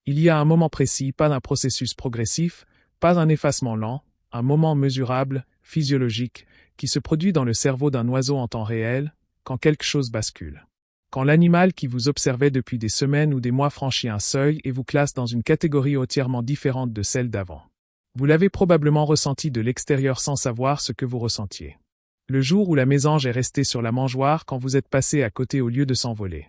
Il y a un moment précis, pas un processus progressif, pas un effacement lent, un moment mesurable, physiologique, qui se produit dans le cerveau d'un oiseau en temps réel, quand quelque chose bascule. Quand l'animal qui vous observait depuis des semaines ou des mois franchit un seuil et vous classe dans une catégorie entièrement différente de celle d'avant. Vous l'avez probablement ressenti de l'extérieur sans savoir ce que vous ressentiez. Le jour où la mésange est restée sur la mangeoire quand vous êtes passé à côté au lieu de s'envoler.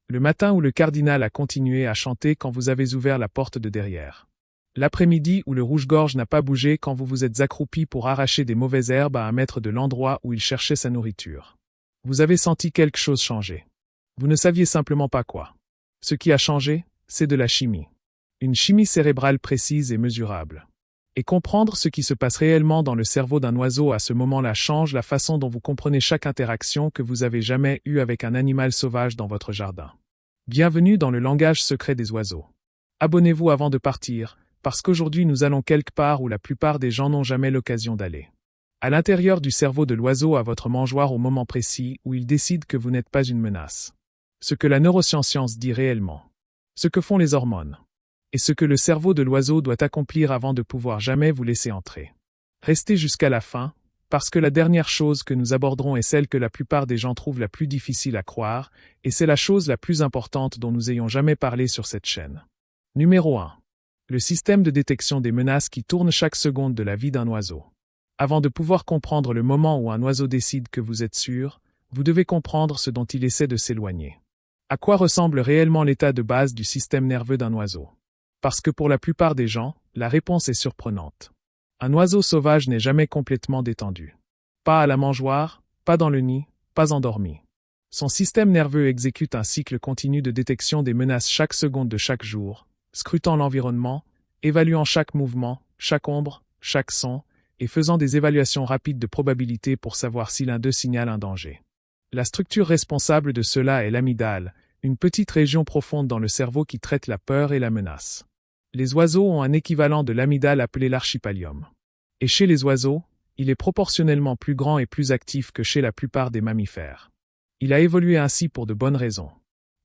Le matin où le cardinal a continué à chanter quand vous avez ouvert la porte de derrière. L'après-midi où le rouge-gorge n'a pas bougé quand vous vous êtes accroupi pour arracher des mauvaises herbes à 1 mètre de l'endroit où il cherchait sa nourriture. Vous avez senti quelque chose changer. Vous ne saviez simplement pas quoi. Ce qui a changé, c'est de la chimie. Une chimie cérébrale précise et mesurable. Et comprendre ce qui se passe réellement dans le cerveau d'un oiseau à ce moment-là change la façon dont vous comprenez chaque interaction que vous avez jamais eue avec un animal sauvage dans votre jardin. Bienvenue dans le langage secret des oiseaux. Abonnez-vous avant de partir, parce qu'aujourd'hui nous allons quelque part où la plupart des gens n'ont jamais l'occasion d'aller. À l'intérieur du cerveau de l'oiseau à votre mangeoire au moment précis où il décide que vous n'êtes pas une menace. Ce que la neuroscience dit réellement. Ce que font les hormones. Et ce que le cerveau de l'oiseau doit accomplir avant de pouvoir jamais vous laisser entrer. Restez jusqu'à la fin, parce que la dernière chose que nous aborderons est celle que la plupart des gens trouvent la plus difficile à croire, et c'est la chose la plus importante dont nous ayons jamais parlé sur cette chaîne. Numéro 1. Le système de détection des menaces qui tourne chaque seconde de la vie d'un oiseau. Avant de pouvoir comprendre le moment où un oiseau décide que vous êtes sûr, vous devez comprendre ce dont il essaie de s'éloigner. À quoi ressemble réellement l'état de base du système nerveux d'un oiseau? Parce que pour la plupart des gens, la réponse est surprenante. Un oiseau sauvage n'est jamais complètement détendu. Pas à la mangeoire, pas dans le nid, pas endormi. Son système nerveux exécute un cycle continu de détection des menaces chaque seconde de chaque jour, scrutant l'environnement, évaluant chaque mouvement, chaque ombre, chaque son, et faisant des évaluations rapides de probabilité pour savoir si l'un d'eux signale un danger. La structure responsable de cela est l'amygdale, une petite région profonde dans le cerveau qui traite la peur et la menace. Les oiseaux ont un équivalent de l'amygdale appelé l'archipallium. Et chez les oiseaux, il est proportionnellement plus grand et plus actif que chez la plupart des mammifères. Il a évolué ainsi pour de bonnes raisons.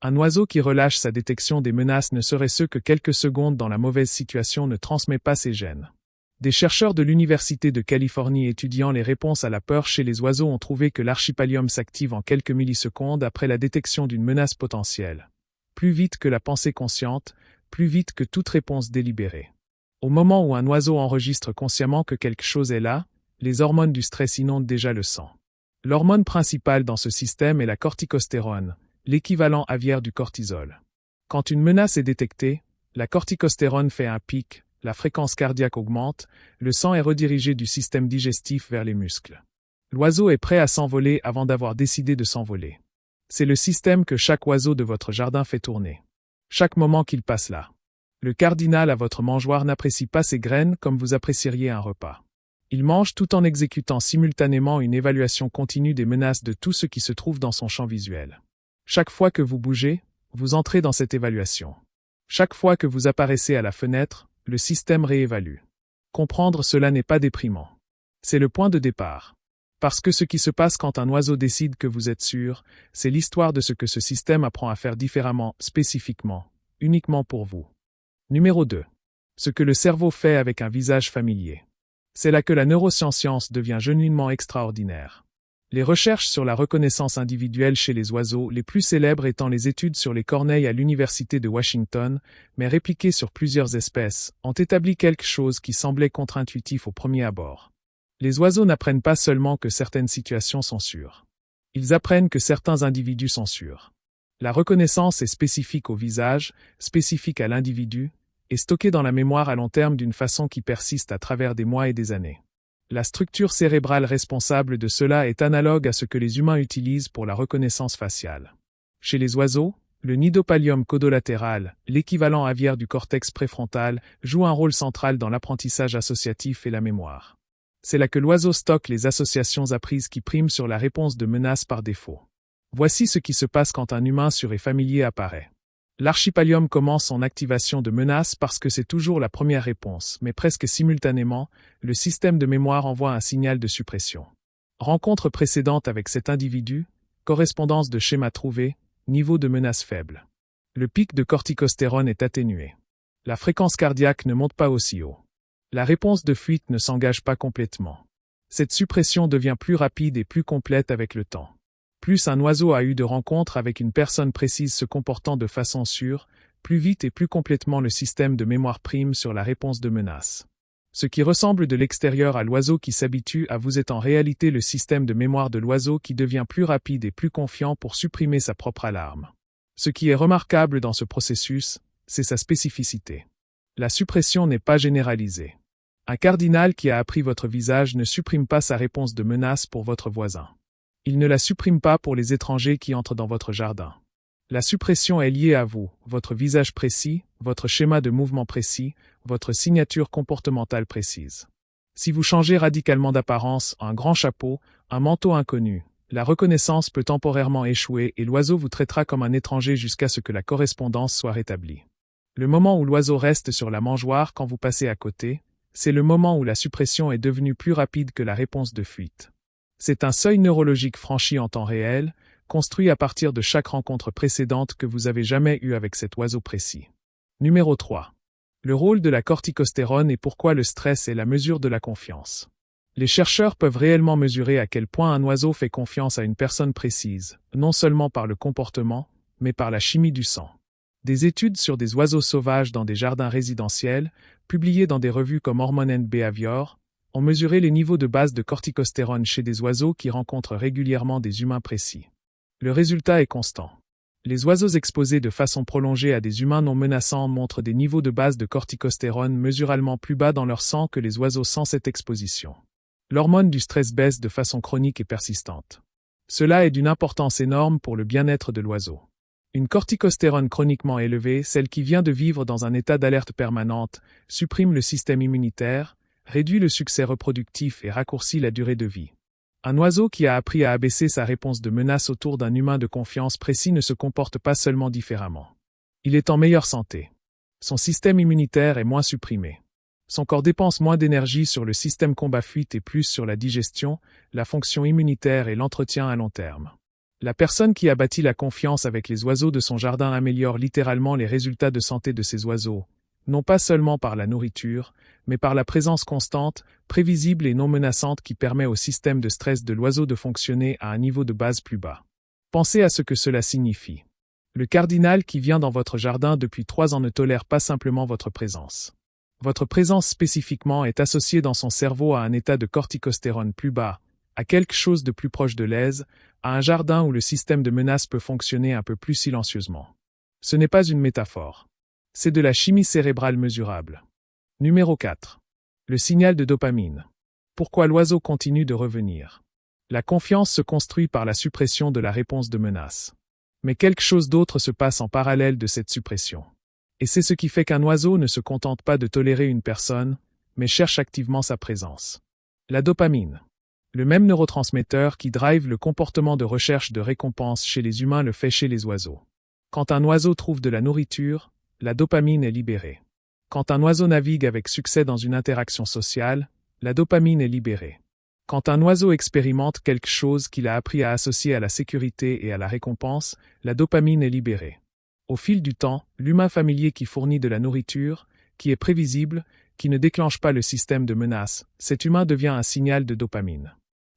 Un oiseau qui relâche sa détection des menaces ne serait ce que quelques secondes dans la mauvaise situation ne transmet pas ses gènes. Des chercheurs de l'Université de Californie étudiant les réponses à la peur chez les oiseaux ont trouvé que l'archipallium s'active en quelques millisecondes après la détection d'une menace potentielle. Plus vite que la pensée consciente, plus vite que toute réponse délibérée. Au moment où un oiseau enregistre consciemment que quelque chose est là, les hormones du stress inondent déjà le sang. L'hormone principale dans ce système est la corticostérone, l'équivalent aviaire du cortisol. Quand une menace est détectée, la corticostérone fait un pic, la fréquence cardiaque augmente, le sang est redirigé du système digestif vers les muscles. L'oiseau est prêt à s'envoler avant d'avoir décidé de s'envoler. C'est le système que chaque oiseau de votre jardin fait tourner. Chaque moment qu'il passe là. Le cardinal à votre mangeoire n'apprécie pas ses graines comme vous apprécieriez un repas. Il mange tout en exécutant simultanément une évaluation continue des menaces de tout ce qui se trouve dans son champ visuel. Chaque fois que vous bougez, vous entrez dans cette évaluation. Chaque fois que vous apparaissez à la fenêtre, le système réévalue. Comprendre cela n'est pas déprimant. C'est le point de départ. Parce que ce qui se passe quand un oiseau décide que vous êtes sûr, c'est l'histoire de ce que ce système apprend à faire différemment, spécifiquement, uniquement pour vous. Numéro 2. Ce que le cerveau fait avec un visage familier. C'est là que la neuroscience devient genuinement extraordinaire. Les recherches sur la reconnaissance individuelle chez les oiseaux, les plus célèbres étant les études sur les corneilles à l'Université de Washington, mais répliquées sur plusieurs espèces, ont établi quelque chose qui semblait contre-intuitif au premier abord. Les oiseaux n'apprennent pas seulement que certaines situations sont sûres. Ils apprennent que certains individus sont sûrs. La reconnaissance est spécifique au visage, spécifique à l'individu, et stockée dans la mémoire à long terme d'une façon qui persiste à travers des mois et des années. La structure cérébrale responsable de cela est analogue à ce que les humains utilisent pour la reconnaissance faciale. Chez les oiseaux, le nidopallium caudolatéral, l'équivalent aviaire du cortex préfrontal, joue un rôle central dans l'apprentissage associatif et la mémoire. C'est là que l'oiseau stocke les associations apprises qui priment sur la réponse de menace par défaut. Voici ce qui se passe quand un humain sûr et familier apparaît. L'archipallium commence son activation de menace parce que c'est toujours la première réponse, mais presque simultanément, le système de mémoire envoie un signal de suppression. Rencontre précédente avec cet individu, correspondance de schéma trouvé, niveau de menace faible. Le pic de corticostérone est atténué. La fréquence cardiaque ne monte pas aussi haut. La réponse de fuite ne s'engage pas complètement. Cette suppression devient plus rapide et plus complète avec le temps. Plus un oiseau a eu de rencontres avec une personne précise se comportant de façon sûre, plus vite et plus complètement le système de mémoire prime sur la réponse de menace. Ce qui ressemble de l'extérieur à l'oiseau qui s'habitue à vous est en réalité le système de mémoire de l'oiseau qui devient plus rapide et plus confiant pour supprimer sa propre alarme. Ce qui est remarquable dans ce processus, c'est sa spécificité. La suppression n'est pas généralisée. Un cardinal qui a appris votre visage ne supprime pas sa réponse de menace pour votre voisin. Il ne la supprime pas pour les étrangers qui entrent dans votre jardin. La suppression est liée à vous, votre visage précis, votre schéma de mouvement précis, votre signature comportementale précise. Si vous changez radicalement d'apparence, un grand chapeau, un manteau inconnu, la reconnaissance peut temporairement échouer et l'oiseau vous traitera comme un étranger jusqu'à ce que la correspondance soit rétablie. Le moment où l'oiseau reste sur la mangeoire quand vous passez à côté, c'est le moment où la suppression est devenue plus rapide que la réponse de fuite. C'est un seuil neurologique franchi en temps réel, construit à partir de chaque rencontre précédente que vous avez jamais eue avec cet oiseau précis. Numéro 3. Le rôle de la corticostérone et pourquoi le stress est la mesure de la confiance. Les chercheurs peuvent réellement mesurer à quel point un oiseau fait confiance à une personne précise, non seulement par le comportement, mais par la chimie du sang. Des études sur des oiseaux sauvages dans des jardins résidentiels, publiées dans des revues comme Hormone and Behavior, ont mesuré les niveaux de base de corticostérone chez des oiseaux qui rencontrent régulièrement des humains précis. Le résultat est constant. Les oiseaux exposés de façon prolongée à des humains non menaçants montrent des niveaux de base de corticostérone mesuralement plus bas dans leur sang que les oiseaux sans cette exposition. L'hormone du stress baisse de façon chronique et persistante. Cela est d'une importance énorme pour le bien-être de l'oiseau. Une corticostérone chroniquement élevée, celle qui vient de vivre dans un état d'alerte permanente, supprime le système immunitaire, réduit le succès reproductif et raccourcit la durée de vie. Un oiseau qui a appris à abaisser sa réponse de menace autour d'un humain de confiance précis ne se comporte pas seulement différemment. Il est en meilleure santé. Son système immunitaire est moins supprimé. Son corps dépense moins d'énergie sur le système combat-fuite et plus sur la digestion, la fonction immunitaire et l'entretien à long terme. La personne qui a bâti la confiance avec les oiseaux de son jardin améliore littéralement les résultats de santé de ces oiseaux, non pas seulement par la nourriture, mais par la présence constante, prévisible et non menaçante qui permet au système de stress de l'oiseau de fonctionner à un niveau de base plus bas. Pensez à ce que cela signifie. Le cardinal qui vient dans votre jardin depuis 3 ans ne tolère pas simplement votre présence. Votre présence spécifiquement est associée dans son cerveau à un état de corticostérone plus bas, à quelque chose de plus proche de l'aise, à un jardin où le système de menace peut fonctionner un peu plus silencieusement. Ce n'est pas une métaphore. C'est de la chimie cérébrale mesurable. Numéro 4. Le signal de dopamine. Pourquoi l'oiseau continue de revenir? La confiance se construit par la suppression de la réponse de menace. Mais quelque chose d'autre se passe en parallèle de cette suppression. Et c'est ce qui fait qu'un oiseau ne se contente pas de tolérer une personne, mais cherche activement sa présence. La dopamine. Le même neurotransmetteur qui drive le comportement de recherche de récompense chez les humains le fait chez les oiseaux. Quand un oiseau trouve de la nourriture, la dopamine est libérée. Quand un oiseau navigue avec succès dans une interaction sociale, la dopamine est libérée. Quand un oiseau expérimente quelque chose qu'il a appris à associer à la sécurité et à la récompense, la dopamine est libérée. Au fil du temps, l'humain familier qui fournit de la nourriture, qui est prévisible, qui ne déclenche pas le système de menace, cet humain devient un signal de dopamine.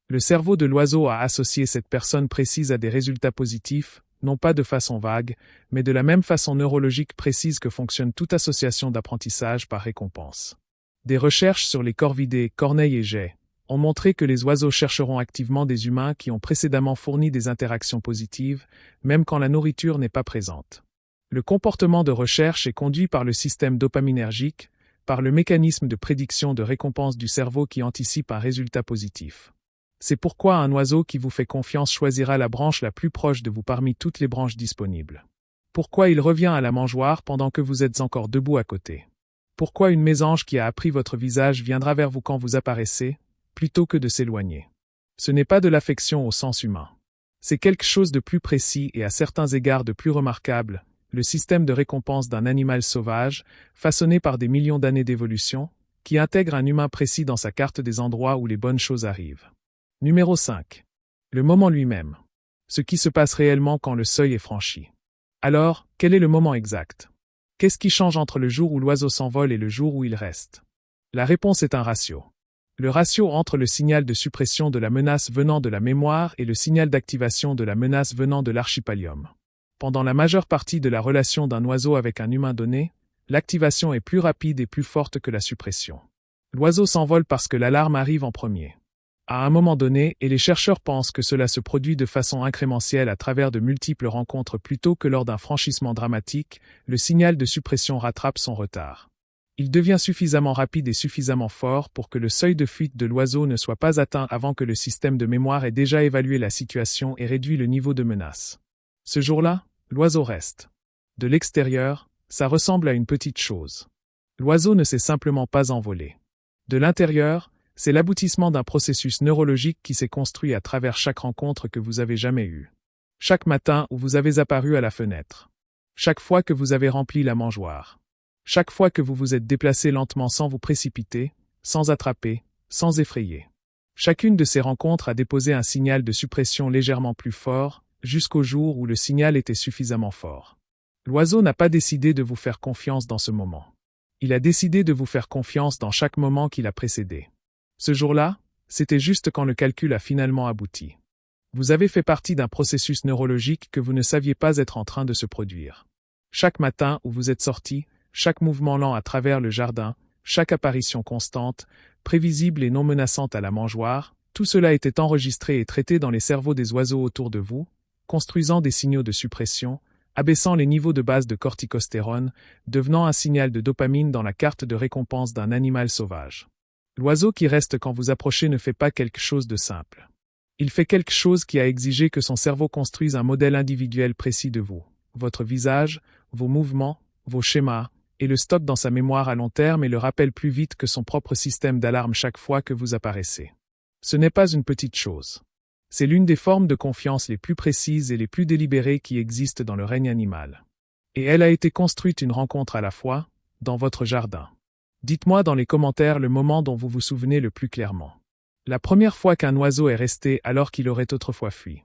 Le cerveau de l'oiseau a associé cette personne précise à des résultats positifs, non pas de façon vague, mais de la même façon neurologique précise que fonctionne toute association d'apprentissage par récompense. Des recherches sur les corvidés, corneilles et geais ont montré que les oiseaux chercheront activement des humains qui ont précédemment fourni des interactions positives, même quand la nourriture n'est pas présente. Le comportement de recherche est conduit par le système dopaminergique, par le mécanisme de prédiction de récompense du cerveau qui anticipe un résultat positif. C'est pourquoi un oiseau qui vous fait confiance choisira la branche la plus proche de vous parmi toutes les branches disponibles. Pourquoi il revient à la mangeoire pendant que vous êtes encore debout à côté? Pourquoi une mésange qui a appris votre visage viendra vers vous quand vous apparaissez, plutôt que de s'éloigner? Ce n'est pas de l'affection au sens humain. C'est quelque chose de plus précis et à certains égards de plus remarquable, le système de récompense d'un animal sauvage, façonné par des millions d'années d'évolution, qui intègre un humain précis dans sa carte des endroits où les bonnes choses arrivent. Numéro 5. Le moment lui-même. Ce qui se passe réellement quand le seuil est franchi. Alors, quel est le moment exact? Qu'est-ce qui change entre le jour où l'oiseau s'envole et le jour où il reste? La réponse est un ratio. Le ratio entre le signal de suppression de la menace venant de la mémoire et le signal d'activation de la menace venant de l'archipalium. Pendant la majeure partie de la relation d'un oiseau avec un humain donné, l'activation est plus rapide et plus forte que la suppression. L'oiseau s'envole parce que l'alarme arrive en premier. À un moment donné, et les chercheurs pensent que cela se produit de façon incrémentielle à travers de multiples rencontres plutôt que lors d'un franchissement dramatique, le signal de suppression rattrape son retard. Il devient suffisamment rapide et suffisamment fort pour que le seuil de fuite de l'oiseau ne soit pas atteint avant que le système de mémoire ait déjà évalué la situation et réduit le niveau de menace. Ce jour-là, l'oiseau reste. De l'extérieur, ça ressemble à une petite chose. L'oiseau ne s'est simplement pas envolé. De l'intérieur, c'est l'aboutissement d'un processus neurologique qui s'est construit à travers chaque rencontre que vous avez jamais eue. Chaque matin où vous avez apparu à la fenêtre. Chaque fois que vous avez rempli la mangeoire. Chaque fois que vous vous êtes déplacé lentement sans vous précipiter, sans attraper, sans effrayer. Chacune de ces rencontres a déposé un signal de suppression légèrement plus fort, jusqu'au jour où le signal était suffisamment fort. L'oiseau n'a pas décidé de vous faire confiance dans ce moment. Il a décidé de vous faire confiance dans chaque moment qui l'a précédé. Ce jour-là, c'était juste quand le calcul a finalement abouti. Vous avez fait partie d'un processus neurologique que vous ne saviez pas être en train de se produire. Chaque matin où vous êtes sorti, chaque mouvement lent à travers le jardin, chaque apparition constante, prévisible et non menaçante à la mangeoire, tout cela était enregistré et traité dans les cerveaux des oiseaux autour de vous, construisant des signaux de suppression, abaissant les niveaux de base de corticostérone, devenant un signal de dopamine dans la carte de récompense d'un animal sauvage. L'oiseau qui reste quand vous approchez ne fait pas quelque chose de simple. Il fait quelque chose qui a exigé que son cerveau construise un modèle individuel précis de vous, votre visage, vos mouvements, vos schémas, et le stocke dans sa mémoire à long terme et le rappelle plus vite que son propre système d'alarme chaque fois que vous apparaissez. Ce n'est pas une petite chose. C'est l'une des formes de confiance les plus précises et les plus délibérées qui existent dans le règne animal. Et elle a été construite une rencontre à la fois, dans votre jardin. Dites-moi dans les commentaires le moment dont vous vous souvenez le plus clairement. La première fois qu'un oiseau est resté alors qu'il aurait autrefois fui.